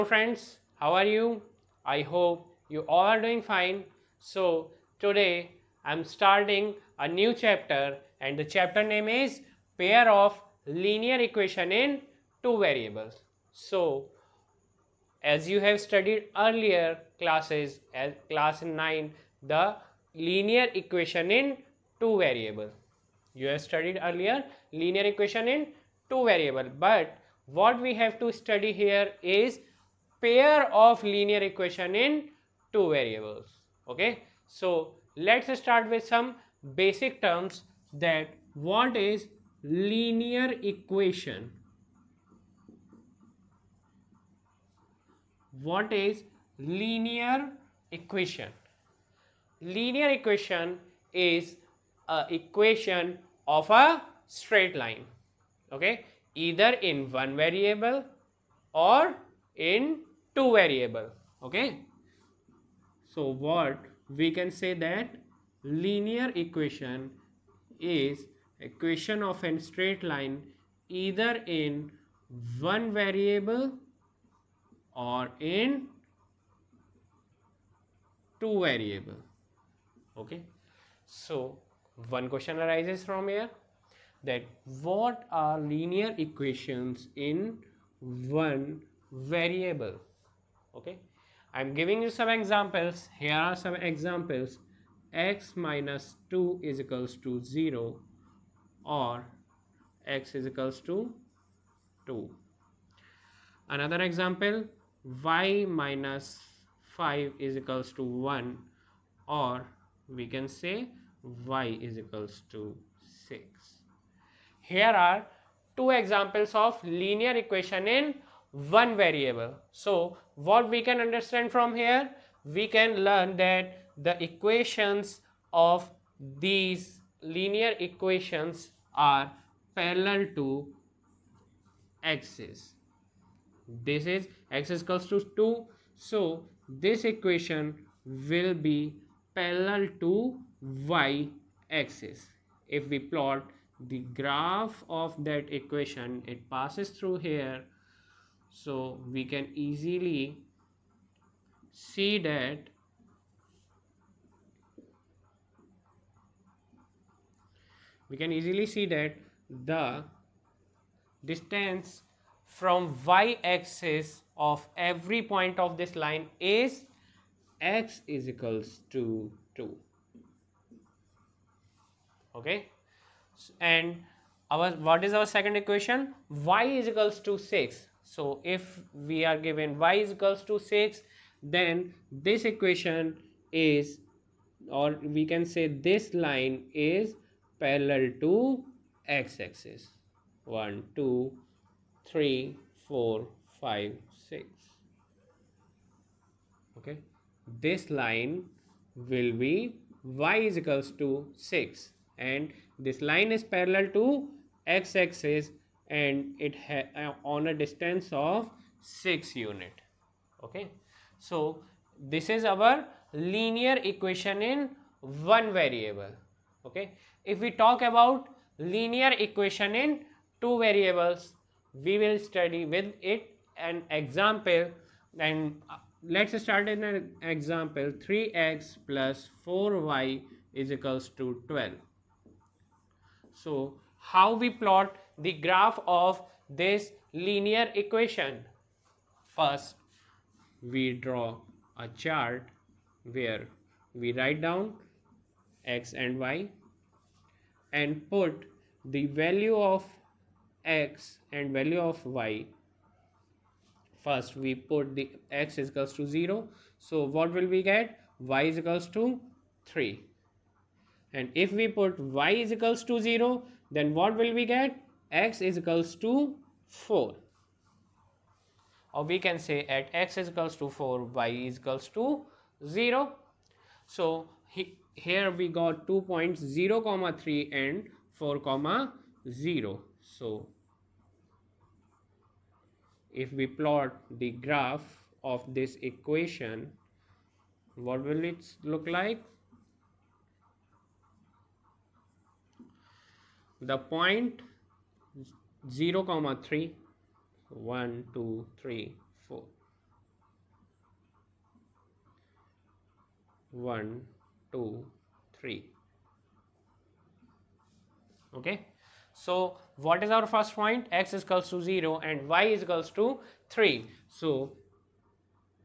Friends, how are you? I hope you all are doing fine. So today I'm starting a new chapter and the chapter name is pair of linear equation in two variables. So as you have studied earlier classes as class 9 the linear equation in two variable. You have studied earlier linear equation in two variable, but what we have to study here is pair of linear equation in two variables. Okay, so let's start with some basic terms that what is linear equation. What is linear equation? Linear equation is a equation of a straight line, okay, either in one variable or in two variable. Okay, so what we can say that linear equation is equation of a straight line either in one variable or in two variable. Okay, so one question arises from here that what are linear equations in one variable. Okay, I'm giving you some examples. Here are some examples. X minus 2 is equals to 0 or x is equals to 2. Another example, y minus 5 is equals to 1 or we can say y is equals to 6. Here are two examples of linear equation in one variable. So what we can understand from here, we can learn that the equations of these linear equations are parallel to axis. This is x is equals to 2, so this equation will be parallel to y axis. If we plot the graph of that equation, it passes through here, so we can easily see that the distance from y-axis of every point of this line is x is equals to 2. Okay, and our what is our second equation? Y is equals to 6. So if we are given y is equals to 6, then this equation is, or we can say this line is parallel to x-axis. 1 2 3 4 5 6. Okay, this line will be y is equals to 6 and this line is parallel to x-axis and it on a distance of 6 unit. Okay, so this is our linear equation in one variable. Okay, if we talk about linear equation in two variables, we will study with it an example. And let's start in an example. 3x plus 4y is equals to 12. So how we plot the graph of this linear equation? First we draw a chart where we write down x and y and put the value of x and value of y. First we put the x is equals to 0, so what will we get? Y is equals to 3. And if we put y is equals to 0, then what will we get? X is equals to 4. Or we can say at x is equals to 4, y is equals to 0. So here we got 2 points 0 comma 3 and 4 comma 0. So if we plot the graph of this equation, what will it look like? The point 0 comma 3, 1 2 3 4, 1, 2, 3. Okay, so what is our first point? X is equals to 0 and y is equals to 3. So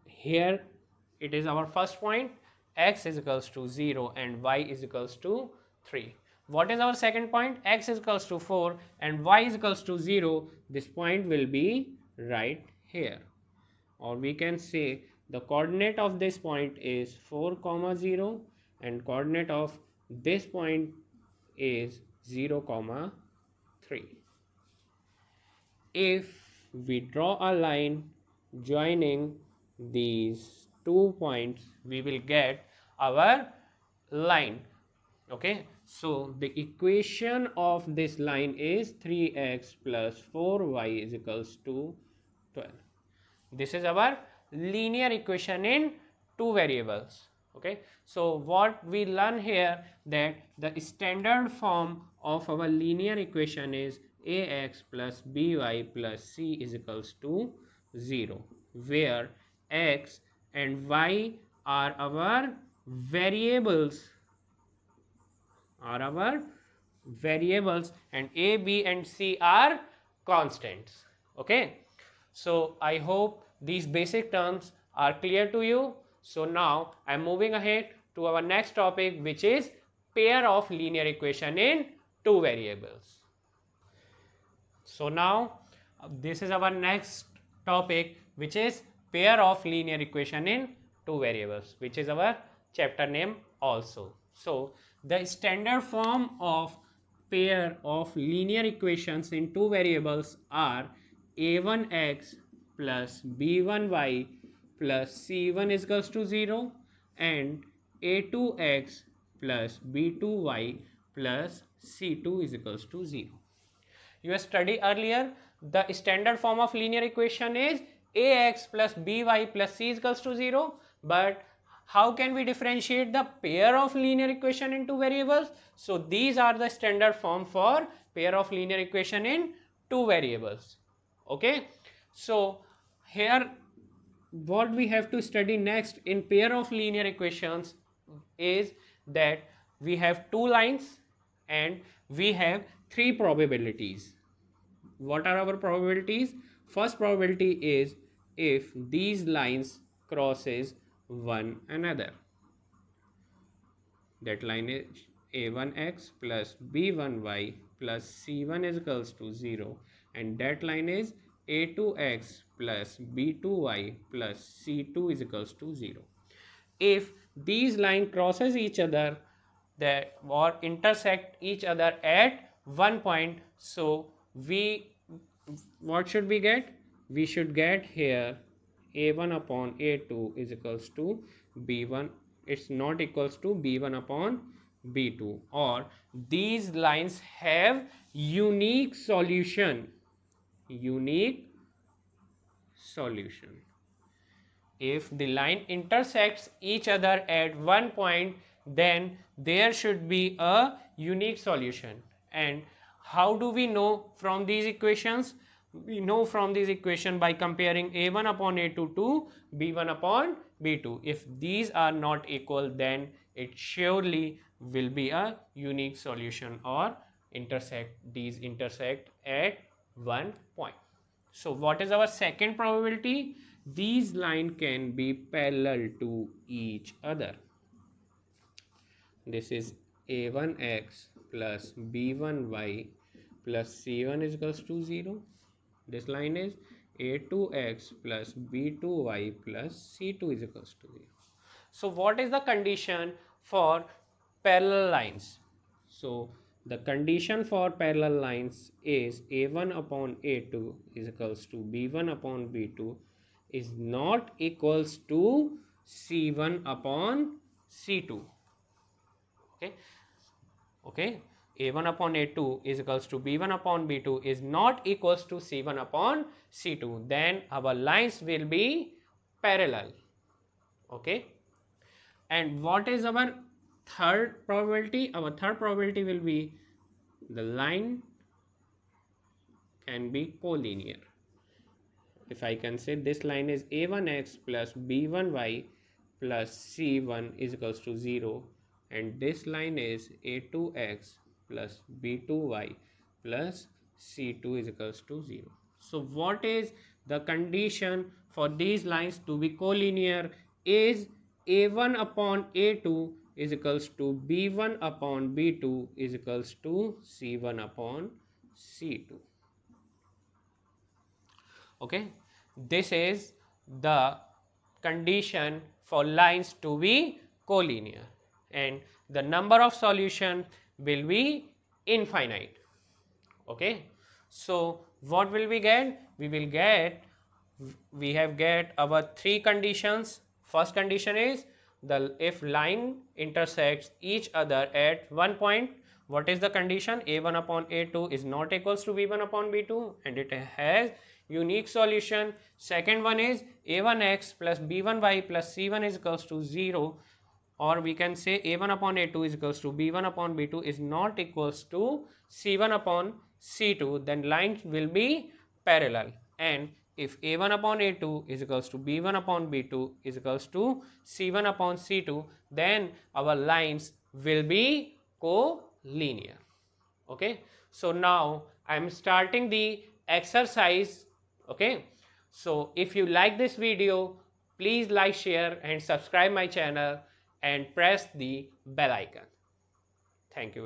here it is our first point, x is equals to 0 and y is equals to 3. What is our second point? X is equals to 4 and y is equals to 0. This point will be right here, or we can say the coordinate of this point is 4 comma 0 and coordinate of this point is 0 comma 3. If we draw a line joining these 2 points, we will get our line. Okay, so the equation of this line is 3x plus 4y is equals to 12. This is our linear equation in two variables. Okay, so what we learn here, that the standard form of our linear equation is ax plus by plus c is equals to 0, where x and y are our variables, and a, b and c are constants. Okay, so I hope these basic terms are clear to you. So now I am moving ahead to our next topic, which is pair of linear equation in two variables. So now this is our next topic, which is pair of linear equation in two variables, which is our chapter name also. So the standard form of pair of linear equations in two variables are a1x plus b1y plus c1 is equals to 0 and a2x plus b2y plus c2 is equals to 0. You studied earlier the standard form of linear equation is ax plus by plus c is equals to 0, but how can we differentiate the pair of linear equation in two variables? So these are the standard form for pair of linear equation in two variables. Okay, so here what we have to study next in pair of linear equations is that we have two lines and we have three probabilities. What are our probabilities? First probability is if these lines crosses one another. That line is a1x plus b1y plus c1 is equals to 0, and that line is a2x plus b2y plus c2 is equals to 0. If these lines crosses each other that or intersect each other at one point, so we, what should we get? We should get here a1 upon a2 is equals to b1, it's not equals to b1 upon b2, or these lines have unique solution. If the line intersects each other at one point, then there should be a unique solution. And how do we know from these equations? We know from this equation by comparing a1 upon a2 to b1 upon b2. If these are not equal, then it surely will be a unique solution, or these intersect at one point. So what is our second probability? These lines can be parallel to each other. This is a1x plus b1y plus c1 is equals to 0. This line is a2x plus b2y plus c2 is equals to 0. So what is the condition for parallel lines? So the condition for parallel lines is a1 upon a2 is equals to b1 upon b2 is not equals to c1 upon c2. Okay, a1 upon a2 is equals to b1 upon b2 is not equals to c1 upon c2, then our lines will be parallel. Okay, and what is our third probability? Our third probability will be the line can be collinear. If I can say this line is a1x plus b1y plus c1 is equals to 0, and this line is a2x plus b2y plus c2 is equals to 0. So what is the condition for these lines to be collinear is a1 upon a2 is equals to b1 upon b2 is equals to c1 upon c2. Okay, this is the condition for lines to be collinear, and the number of solution will be infinite. Okay, so what will we get? We have get our three conditions. First condition is the if line intersects each other at one point, what is the condition? A1 upon A2 is not equals to B1 upon B2, and it has unique solution. Second one is A1x plus B1y plus C1 is equals to 0, or we can say a1 upon a2 is equals to b1 upon b2 is not equals to c1 upon c2, then lines will be parallel. And if a1 upon a2 is equals to b1 upon b2 is equals to c1 upon c2, then our lines will be co-linear. Okay, so now I am starting the exercise. Okay, so if you like this video, please like, share and subscribe my channel and press the bell icon. Thank you.